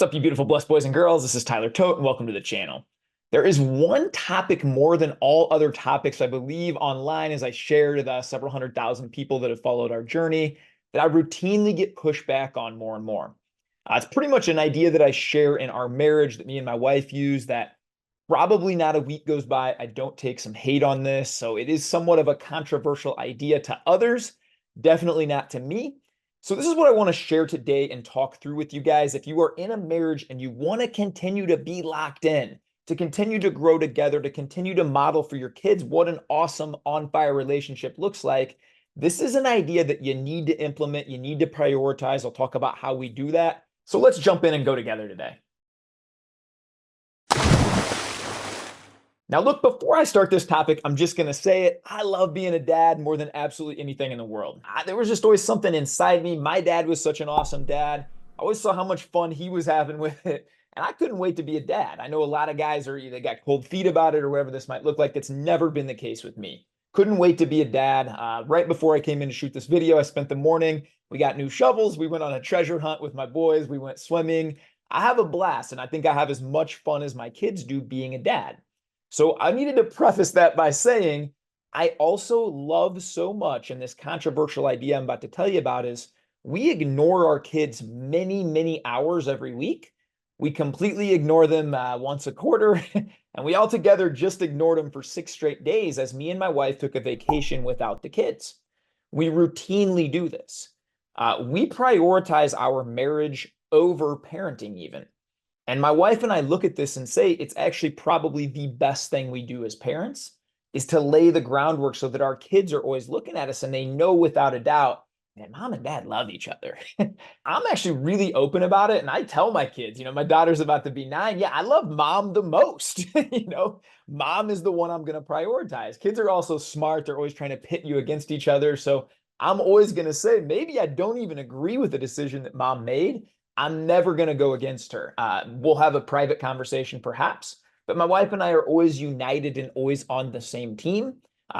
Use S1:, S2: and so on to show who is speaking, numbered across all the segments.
S1: What's up, you beautiful, blessed boys and girls? This is Tyler Tote, and welcome to the channel. There is one topic more than all other topics I believe online, as I shared with several 100,000 people that have followed our journey, that I routinely get pushback on more and more. It's pretty much an idea that I share in our marriage that me and my wife use, that probably not a week goes by I don't take some hate on this. So it is somewhat of a controversial idea to others, definitely not to me. So this is what I want to share today and talk through with you guys. If you are in a marriage and you want to continue to be locked in, to continue to grow together, to continue to model for your kids what an awesome on-fire relationship looks like, this is an idea that you need to implement, you need to prioritize. I'll talk about how we do that. So let's jump in and go together today. Now, look, before I start this topic, I'm just going to say it. I love being a dad more than absolutely anything in the world. There was just always something inside me. My dad was such an awesome dad. I always saw how much fun he was having with it. And I couldn't wait to be a dad. I know a lot of guys are either got cold feet about it or whatever this might look like. That's never been the case with me. Couldn't wait to be a dad. Right before I came in to shoot this video, I spent the morning. We got new shovels. We went on a treasure hunt with my boys. We went swimming. I have a blast. And I think I have as much fun as my kids do being a dad. So I needed to preface that by saying, I also love so much, and this controversial idea I'm about to tell you about is, we ignore our kids many, many hours every week. We completely ignore them once a quarter, and we all together just ignored them for 6 straight days as me and my wife took a vacation without the kids. We routinely do this. We prioritize our marriage over parenting even. And my wife and I look at this and say it's actually probably the best thing we do as parents, is to lay the groundwork so that our kids are always looking at us and they know without a doubt that mom and dad love each other. I'm actually really open about it. And I tell my kids, my daughter's about to be 9. Yeah, I love mom the most. Mom is the one I'm going to prioritize. Kids are also smart. They're always trying to pit you against each other. So I'm always going to say, maybe I don't even agree with the decision that mom made. I'm never going to go against her. We'll have a private conversation perhaps, but my wife and I are always united and always on the same team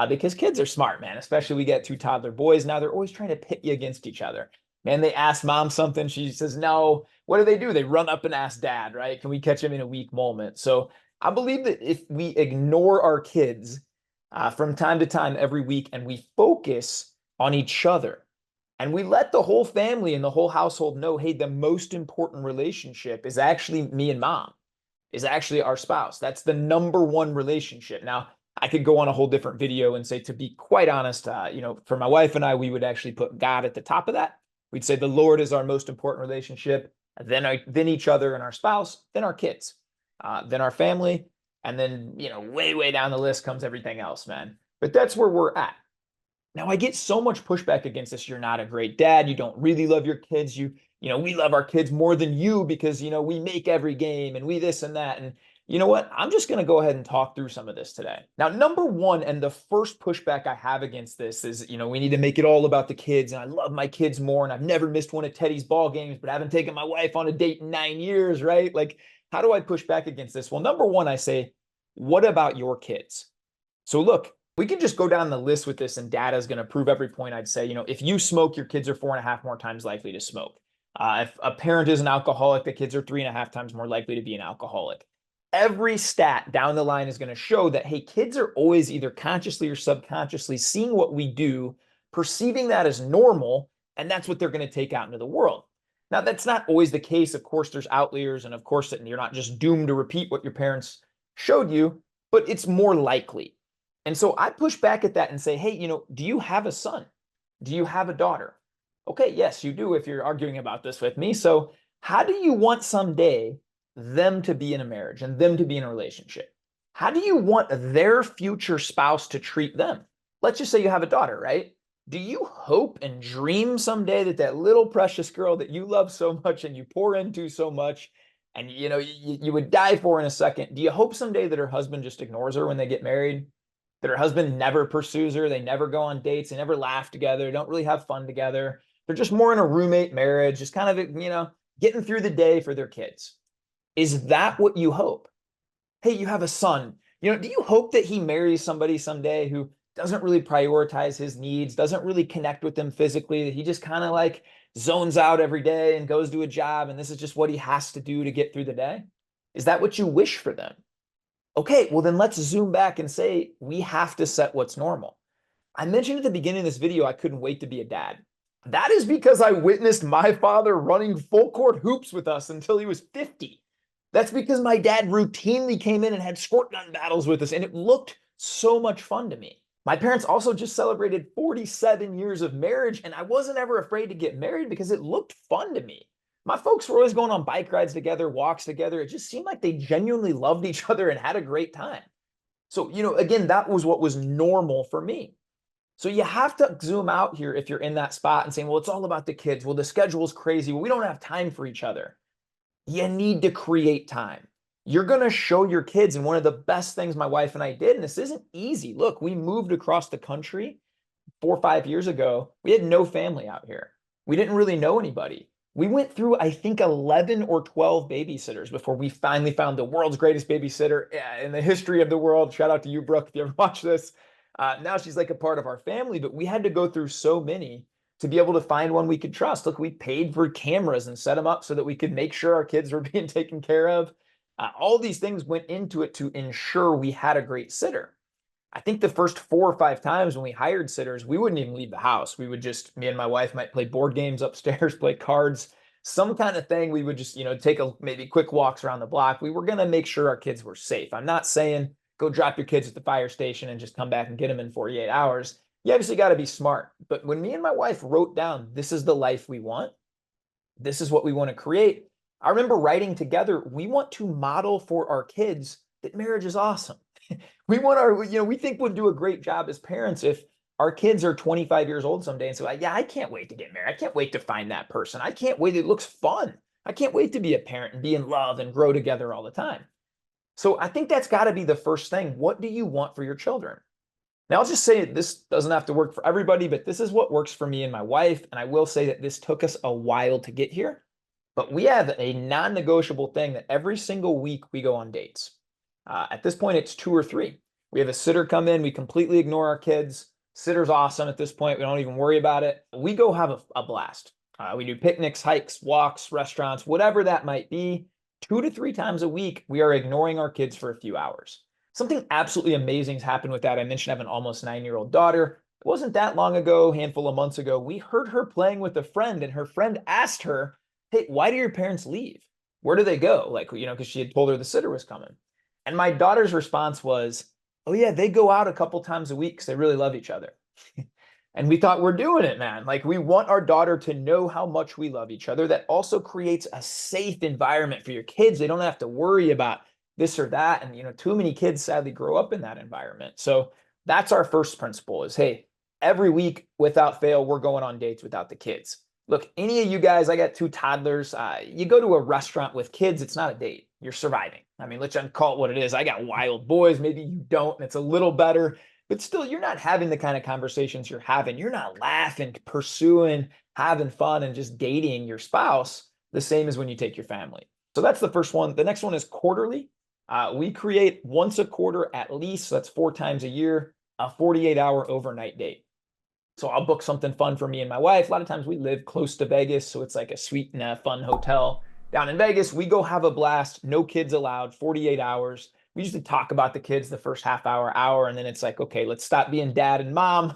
S1: because kids are smart, man. Especially we get 2 toddler boys now. They're always trying to pit you against each other. Man, they ask mom something. She says, no. What do? They run up and ask dad, right? Can we catch him in a weak moment? So I believe that if we ignore our kids from time to time every week and we focus on each other, and we let the whole family and the whole household know, hey, the most important relationship is actually me and mom, is actually our spouse. That's the number one relationship. Now, I could go on a whole different video and say, to be quite honest, for my wife and I, we would actually put God at the top of that. We'd say the Lord is our most important relationship, then each other and our spouse, then our kids, then our family, and then, way, way down the list comes everything else, man. But that's where we're at. Now, I get so much pushback against this. You're not a great dad. You don't really love your kids. We love our kids more than you because, we make every game and we this and that. And you know what? I'm just going to go ahead and talk through some of this today. Now, number one, and the first pushback I have against this is, we need to make it all about the kids. And I love my kids more. And I've never missed one of Teddy's ball games, but I haven't taken my wife on a date in 9 years, right? Like, how do I push back against this? Well, number one, I say, what about your kids? So look, we can just go down the list with this and data is going to prove every point. I'd say, if you smoke, your kids are 4.5 more times likely to smoke. If a parent is an alcoholic, the kids are 3.5 times more likely to be an alcoholic. Every stat down the line is going to show that, hey, kids are always either consciously or subconsciously seeing what we do, perceiving that as normal, and that's what they're going to take out into the world. Now, that's not always the case. Of course, there's outliers, and of course, you're not just doomed to repeat what your parents showed you, but it's more likely. And so I push back at that and say, hey, do you have a son? Do you have a daughter? Okay, yes, you do if you're arguing about this with me. So how do you want someday them to be in a marriage and them to be in a relationship? How do you want their future spouse to treat them? Let's just say you have a daughter, right? Do you hope and dream someday that little precious girl that you love so much and you pour into so much and you would die for in a second, do you hope someday that her husband just ignores her when they get married? That her husband never pursues her, they never go on dates, they never laugh together, don't really have fun together. They're just more in a roommate marriage, just kind of, getting through the day for their kids. Is that what you hope? Hey, you have a son. Do you hope that he marries somebody someday who doesn't really prioritize his needs, doesn't really connect with them physically, that he just kind of like zones out every day and goes to a job, and this is just what he has to do to get through the day? Is that what you wish for them? Okay, well, then let's zoom back and say we have to set what's normal. I mentioned at the beginning of this video, I couldn't wait to be a dad. That is because I witnessed my father running full court hoops with us until he was 50. That's because my dad routinely came in and had squirt gun battles with us, and it looked so much fun to me. My parents also just celebrated 47 years of marriage, and I wasn't ever afraid to get married because it looked fun to me. My folks were always going on bike rides together, walks together. It just seemed like they genuinely loved each other and had a great time. So, again, that was what was normal for me. So you have to zoom out here if you're in that spot and saying, well, it's all about the kids. Well, the schedule's crazy. Well, we don't have time for each other. You need to create time. You're going to show your kids. And one of the best things my wife and I did, and this isn't easy. Look, we moved across the country 4 or 5 years ago. We had no family out here. We didn't really know anybody. We went through, I think, 11 or 12 babysitters before we finally found the world's greatest babysitter in the history of the world. Shout out to you, Brooke, if you ever watch this. Now she's like a part of our family, but we had to go through so many to be able to find one we could trust. Look, we paid for cameras and set them up so that we could make sure our kids were being taken care of. All these things went into it to ensure we had a great sitter. I think the first 4 or 5 times when we hired sitters, we wouldn't even leave the house. We would just, me and my wife might play board games upstairs, play cards, some kind of thing. We would just, take maybe quick walks around the block. We were going to make sure our kids were safe. I'm not saying go drop your kids at the fire station and just come back and get them in 48 hours. You obviously got to be smart. But when me and my wife wrote down, this is the life we want, this is what we want to create, I remember writing together, we want to model for our kids that marriage is awesome. We want we think we'll do a great job as parents if our kids are 25 years old someday and say, yeah, I can't wait to get married. I can't wait to find that person. I can't wait. It looks fun. I can't wait to be a parent and be in love and grow together all the time. So I think that's got to be the first thing. What do you want for your children? Now, I'll just say this doesn't have to work for everybody, but this is what works for me and my wife. And I will say that this took us a while to get here, but we have a non-negotiable thing that every single week we go on dates. At this point, it's 2 or 3. We have a sitter come in. We completely ignore our kids. Sitter's awesome at this point. We don't even worry about it. We go have a blast. We do picnics, hikes, walks, restaurants, whatever that might be. 2 to 3 times a week, we are ignoring our kids for a few hours. Something absolutely amazing has happened with that. I mentioned I have an almost 9-year-old daughter. It wasn't that long ago, handful of months ago, we heard her playing with a friend, and her friend asked her, hey, why do your parents leave? Where do they go? Because she had told her the sitter was coming. And my daughter's response was, oh yeah, they go out a couple times a week because they really love each other. And we thought, we're doing it, man. We want our daughter to know how much we love each other. That also creates a safe environment for your kids. They don't have to worry about this or that. And, too many kids sadly grow up in that environment. So that's our first principle is, hey, every week without fail, we're going on dates without the kids. Look, any of you guys, I got 2 toddlers. You go to a restaurant with kids, it's not a date. You're surviving. I mean, let's call it what it is. I got wild boys. Maybe you don't, and it's a little better. But still, you're not having the kind of conversations you're having. You're not laughing, pursuing, having fun, and just dating your spouse the same as when you take your family. So that's the first one. The next one is quarterly. We create once a quarter at least, so that's 4 times a year, a 48-hour overnight date. So I'll book something fun for me and my wife. A lot of times we live close to Vegas, so it's like a sweet and a fun hotel down in Vegas. We go have a blast, no kids allowed, 48 hours. We usually talk about the kids the first half hour, and then it's like, okay, let's stop being dad and mom,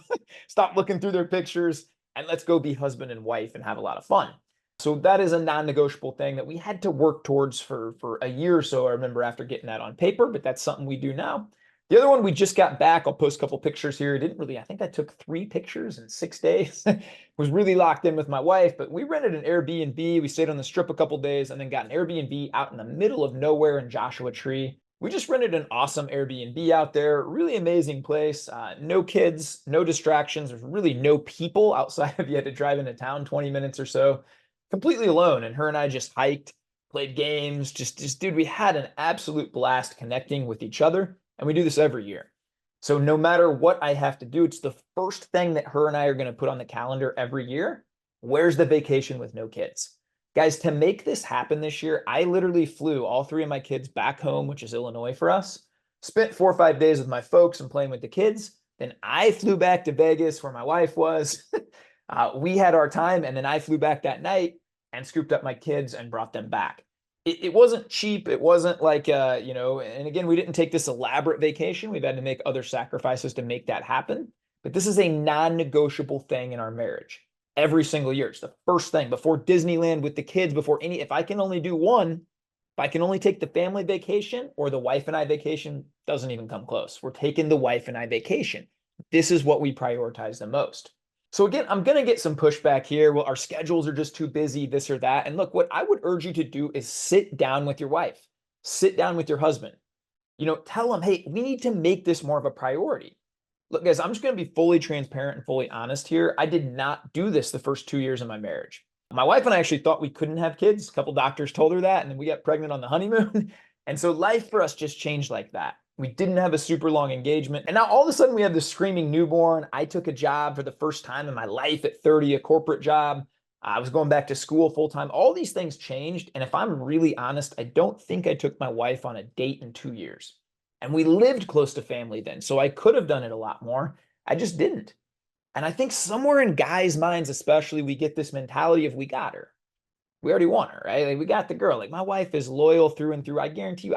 S1: stop looking through their pictures, and let's go be husband and wife and have a lot of fun. So that is a non-negotiable thing that we had to work towards for a year or so. I remember after getting that on paper, but that's something we do now. The other one, we just got back. I'll post a couple pictures here. I think I took 3 pictures in 6 days. Was really locked in with my wife, but we rented an Airbnb. We stayed on the strip a couple days and then got an Airbnb out in the middle of nowhere in Joshua Tree. We just rented an awesome Airbnb out there. Really amazing place. No kids, no distractions. There's really no people outside of you had to drive into town 20 minutes or so. Completely alone. And her and I just hiked, played games. Dude, we had an absolute blast connecting with each other. And we do this every year. So no matter what I have to do, it's the first thing that her and I are going to put on the calendar every year. Where's the vacation with no kids? Guys, to make this happen this year, I literally flew all 3 of my kids back home, which is Illinois for us. Spent 4 or 5 days with my folks and playing with the kids. Then I flew back to Vegas where my wife was. We had our time, and then I flew back that night and scooped up my kids and brought them back. It wasn't cheap. It wasn't like, and again, we didn't take this elaborate vacation. We've had to make other sacrifices to make that happen. But this is a non-negotiable thing in our marriage. Every single year. It's the first thing before Disneyland with the kids, before if I can only do one, if I can only take the family vacation or the wife and I vacation, doesn't even come close. We're taking the wife and I vacation. This is what we prioritize the most. So again, I'm going to get some pushback here. Well, our schedules are just too busy, this or that. And look, what I would urge you to do is sit down with your wife, sit down with your husband. Tell them, hey, we need to make this more of a priority. Look, guys, I'm just going to be fully transparent and fully honest here. I did not do this the first 2 years of my marriage. My wife and I actually thought we couldn't have kids. A couple doctors told her that, and then we got pregnant on the honeymoon. And so life for us just changed like that. We didn't have a super long engagement. And now all of a sudden we have this screaming newborn. I took a job for the first time in my life at 30, a corporate job. I was going back to school full time. All these things changed. And if I'm really honest, I don't think I took my wife on a date in 2 years. And we lived close to family then. So I could have done it a lot more. I just didn't. And I think somewhere in guys' minds, especially, we get this mentality of we got her. We already want her, right? Like we got the girl. Like my wife is loyal through and through. I guarantee you,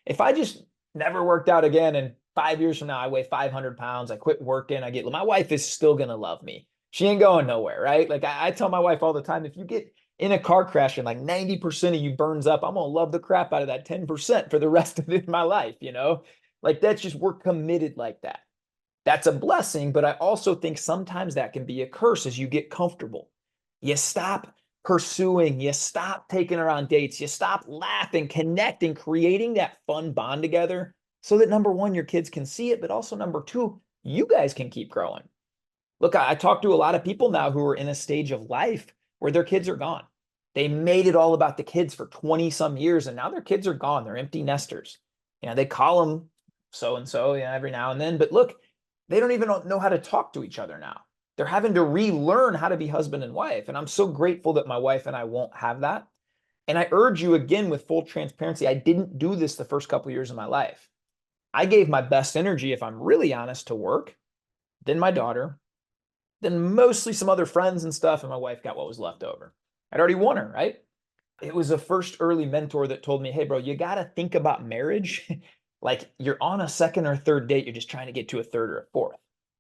S1: if I just never worked out again and 5 years from now, I weigh 500 pounds, I quit working, my wife is still going to love me. She ain't going nowhere, right? Like I tell my wife all the time, if you get in a car crash and like 90% of you burns up, I'm going to love the crap out of that 10% for the rest of my life, Like that's just, we're committed like that. That's a blessing, but I also think sometimes that can be a curse as you get comfortable. You stop pursuing, you stop taking her on dates, you stop laughing, connecting, creating that fun bond together so that number one, your kids can see it, but also number two, you guys can keep growing. Look, I talk to a lot of people now who are in a stage of life where their kids are gone. They made it all about the kids for 20 some years, and now their kids are gone. They're empty nesters. They call them so-and-so, every now and then, but look, they don't even know how to talk to each other now. They're having to relearn how to be husband and wife. And I'm so grateful that my wife and I won't have that. And I urge you again with full transparency, I didn't do this the first couple of years of my life. I gave my best energy, if I'm really honest, to work, then my daughter, then mostly some other friends and stuff. And my wife got what was left over. I'd already won her, right? It was a first early mentor that told me, hey, bro, you got to think about marriage like you're on a second or third date, you're just trying to get to a third or a fourth.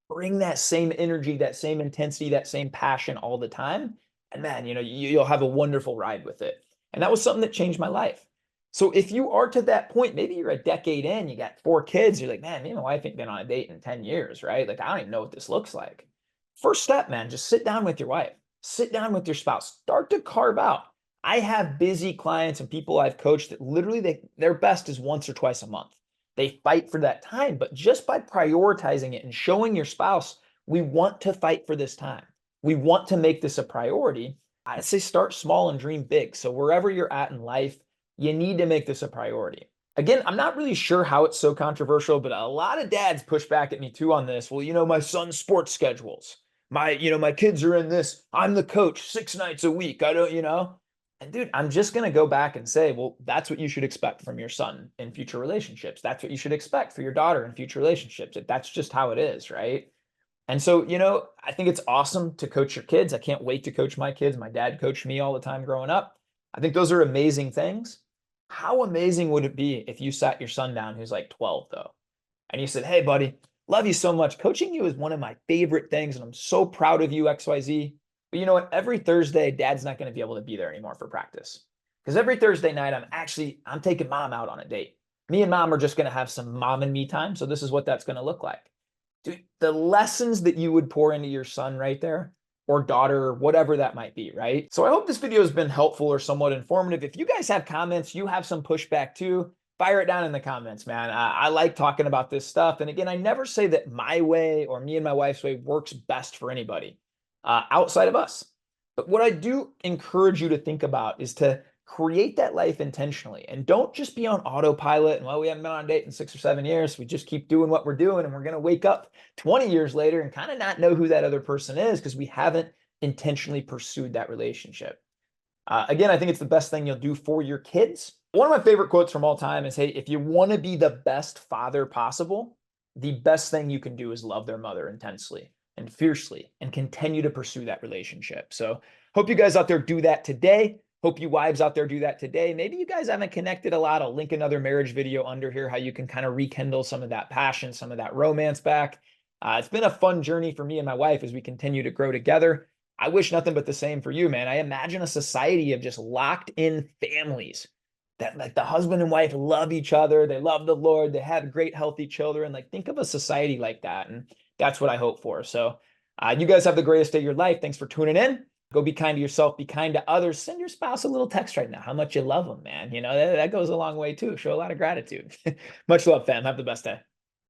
S1: Bring that same energy, that same intensity, that same passion all the time. And man, you'll have a wonderful ride with it. And that was something that changed my life. So if you are to that point, maybe you're a decade in, you got 4 kids, you're like, man, me and my wife ain't been on a date in 10 years, right? Like, I don't even know what this looks like. First step, man, just sit down with your wife, sit down with your spouse, start to carve out. I have busy clients and people I've coached that literally their best is once or twice a month. They fight for that time, but just by prioritizing it and showing your spouse, we want to fight for this time. We want to make this a priority. I say start small and dream big. So wherever you're at in life, you need to make this a priority. Again, I'm not really sure how it's so controversial, but a lot of dads push back at me too on this. Well, my son's sports schedules. My kids are in this. I'm the coach 6 nights a week. I don't. And dude, I'm just going to go back and say, well, that's what you should expect from your son in future relationships. That's what you should expect for your daughter in future relationships. That's just how it is, right? And so, I think it's awesome to coach your kids. I can't wait to coach my kids. My dad coached me all the time growing up. I think those are amazing things. How amazing would it be if you sat your son down who's like 12 though, and you said, hey, buddy, love you so much. Coaching you is one of my favorite things, and I'm so proud of you, XYZ. But you know what? Every Thursday, dad's not going to be able to be there anymore for practice. Because every Thursday night, I'm taking mom out on a date. Me and mom are just going to have some mom and me time. So this is what that's going to look like. Dude, the lessons that you would pour into your son right there, or daughter, or whatever that might be, right? So I hope this video has been helpful or somewhat informative. If you guys have comments, you have some pushback too, fire it down in the comments, man. I like talking about this stuff. And again, I never say that my way or me and my wife's way works best for anybody outside of us. But what I do encourage you to think about is to create that life intentionally, and don't just be on autopilot. And well, we haven't been on a date in 6 or 7 years. We just keep doing what we're doing, and we're going to wake up 20 years later and kind of not know who that other person is because we haven't intentionally pursued that relationship. Again, I think it's the best thing you'll do for your kids. One of my favorite quotes from all time is, hey, if you want to be the best father possible, the best thing you can do is love their mother intensely. and fiercely and continue to pursue that relationship. So hope you guys out there do that today. Hope you wives out there do that today. Maybe you guys haven't connected a lot. I'll link another marriage video under here, how you can kind of rekindle some of that passion, some of that romance back. It's been a fun journey for me and my wife as we continue to grow together. I wish nothing but the same for you, man. I imagine a society of just locked in families that like the husband and wife love each other. They love the Lord. They have great, healthy children. Like think of a society like that. And that's what I hope for. So you guys have the greatest day of your life. Thanks for tuning in. Go be kind to yourself, be kind to others. Send your spouse a little text right now, how much you love them, man. You know, that goes a long way too. Show a lot of gratitude. Much love, fam. Have the best day.